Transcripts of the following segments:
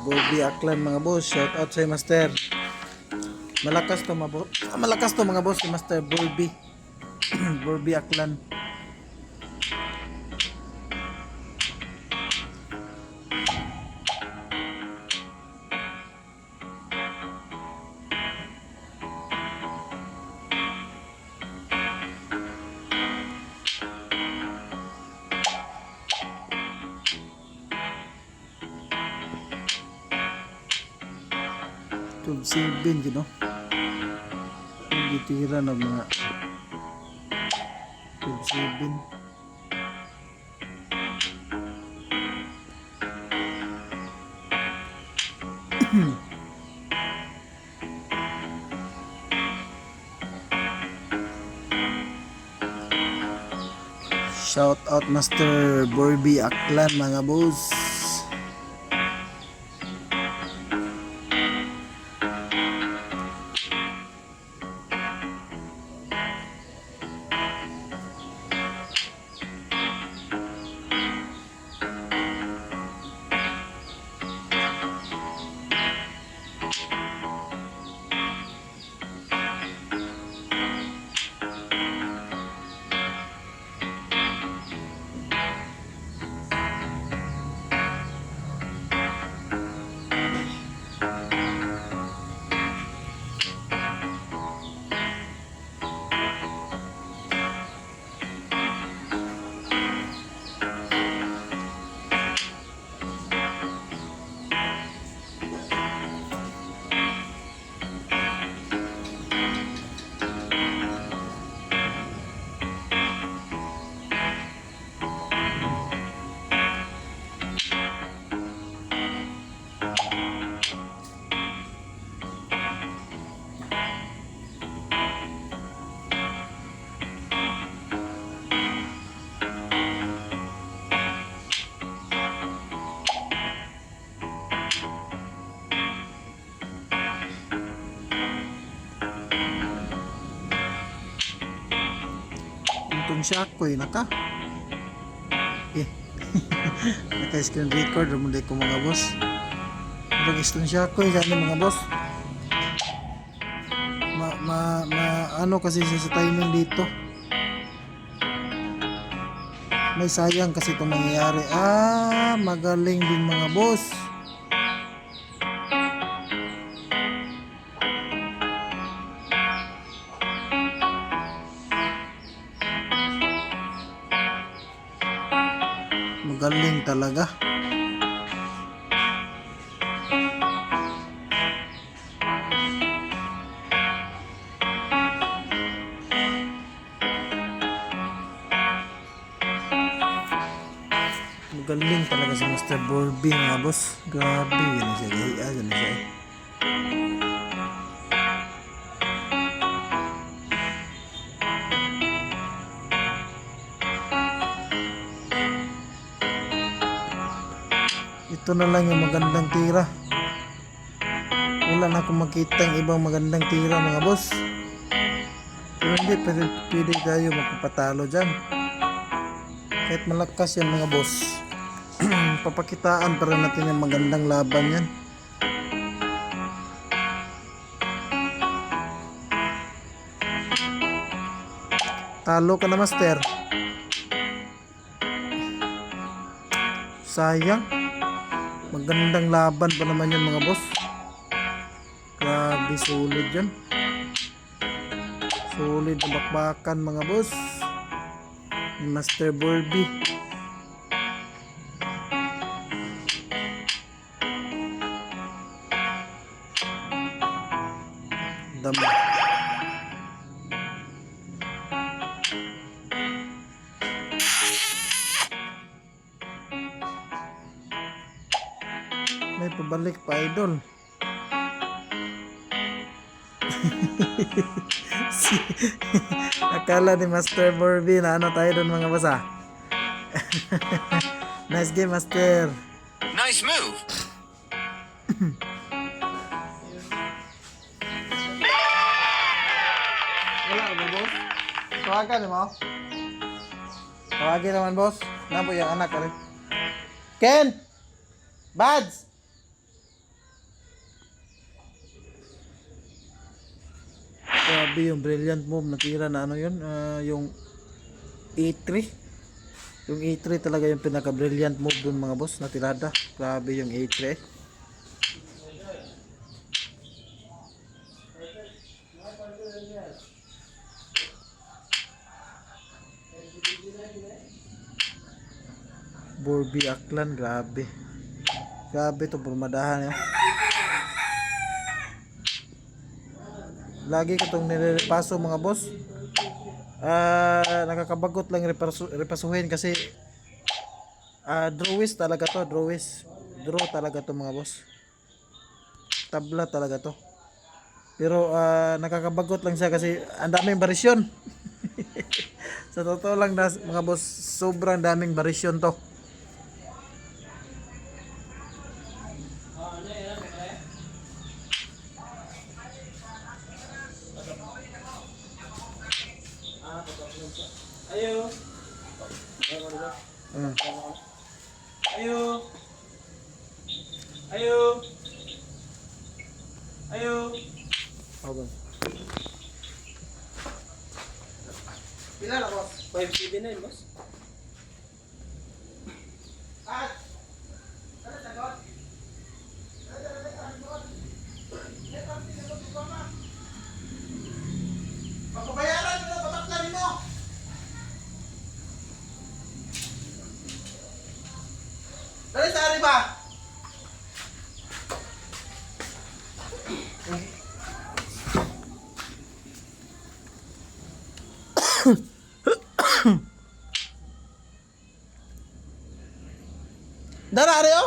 Bobby Aklan mga boss, shout out sa Master. Malakas to mga boss. Malakas to mga boss si Master Bobby. Bobby Aklan. Tub 7 gino. Gitira ng mga tub 7. Shout out Master Bobby Aklan mga boss. Itong shakoy naka naka screen record muli ko mga boss. Itong shakoy gani mga boss. Ano kasi sa timing dito. May sayang kasi itong mangyayari. Magaling din mga boss. Magaling talaga. Magaling talaga si Master Bobby mga boss. Grabe, yan na siya. Yan na siya. Ito na lang yung magandang tira. Wala na akong makita yung ibang magandang tira mga boss. Pero hindi pwede tayo magpapatalo dyan. Kahit malakas yan mga boss. Papakitaan para natin yung magandang laban yan. Talo ka na Master. Sayang. Magandang laban pa naman yan mga boss. Grabe, solid yan. Solid na bakbakan mga boss ni Master Bobby. Dami. May pabalik pa idol. Akala ni Master Bobby na ano tayo doon mga boss. Nice game Master. Nice move. Wala ba boss? Tawagan mo? Tawagin naman boss. Nabo yung anak ka rin. Ken! Bads! Grabe yung brilliant move natira na ano yun, yung A3. Yung A3 talaga yung pinaka brilliant move dun mga boss na tirada. Grabe yung A3. Borby Aklan, grabe. Grabe to, purmadahan yun. Lagi ko itong nilipaso mga boss. Nakakabagot lang repasuhin kasi drawis talaga to, drawis. Draw talaga to mga boss. Tabla talaga to. Pero nakakabagot lang siya kasi ang daming barisyon. Sa totoo lang mga boss, sobrang daming barisyon to. Ayo. Ayo. Ayo. Ayo. Okay. Pila na boss? 579 boss. Papabayaran mo na pataklan mo. Dali sa arriba. Dara Areo.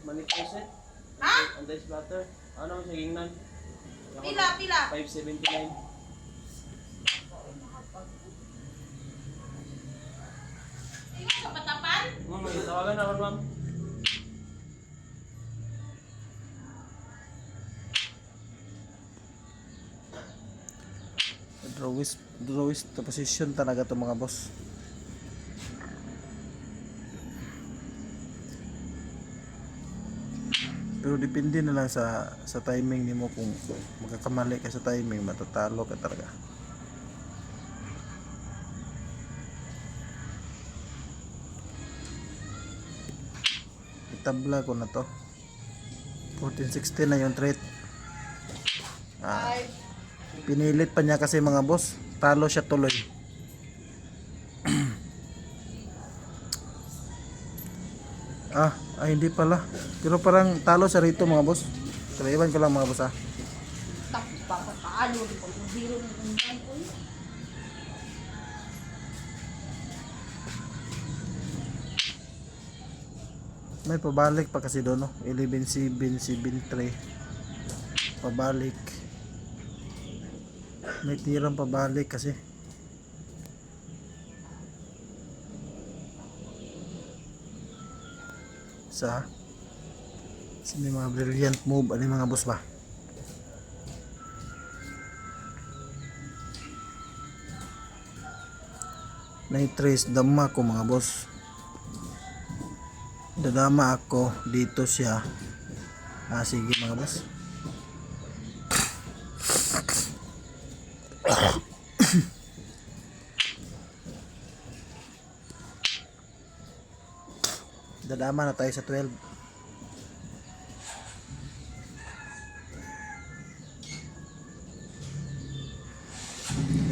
Manifest. Ha? Anti-splatter. Ano sa gingnan? Pila. 579. Tingnan sa patapan. May tawagan naman ma'am. Drawis to position talaga to mga boss. Pero depende na lang sa timing nimo kung magkakamali ka sa timing, matatalo ka talaga. Itabla ko na to. 14-16 na yung trade. Pinilit pa niya kasi mga boss. Talo siya tuloy. Hindi pala. Pero parang talo sa rito mga boss. Kailan ko lang mga boss Tapos pa paano di pa zero ng undan ko. May pabalik pa kasi doon, no? 11-7, 7-3. Pabalik. May tirang pabalik kasi. May mga brilliant move. Ano yung mga boss ba? Na-trace dama ko mga boss. Dadama ako dito siya. Sige mga boss. Dadama na tayo sa 12.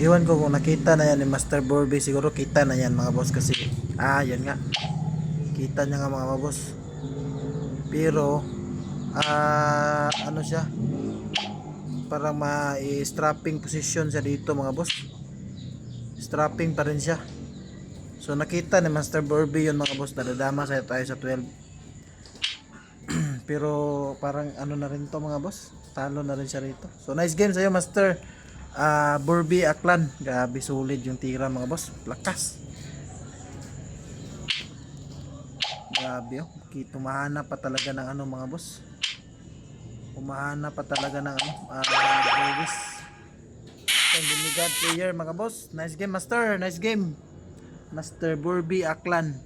Iwan ko kung nakita na yan ni Master Borby. Siguro kita na yan mga boss kasi yan nga, kita niya nga mga boss. Pero ano siya, parang ma-strapping position siya dito mga boss. Strapping pa rin siya. So nakita ni Master Borby yun mga boss. Nadadama tayo sa 12. Pero parang ano na rin to mga boss, talo na rin siya rito. So nice game sa'yo Master Borby Aklan. Grabe solid yung tira mga boss. Lakas. Grabe tumahana pa talaga ng ano mga boss. Umahana pa talaga ng ano, Drawis. Ang Demigod player mga boss. Nice game, Master. Nice game. Master Burby Aklan.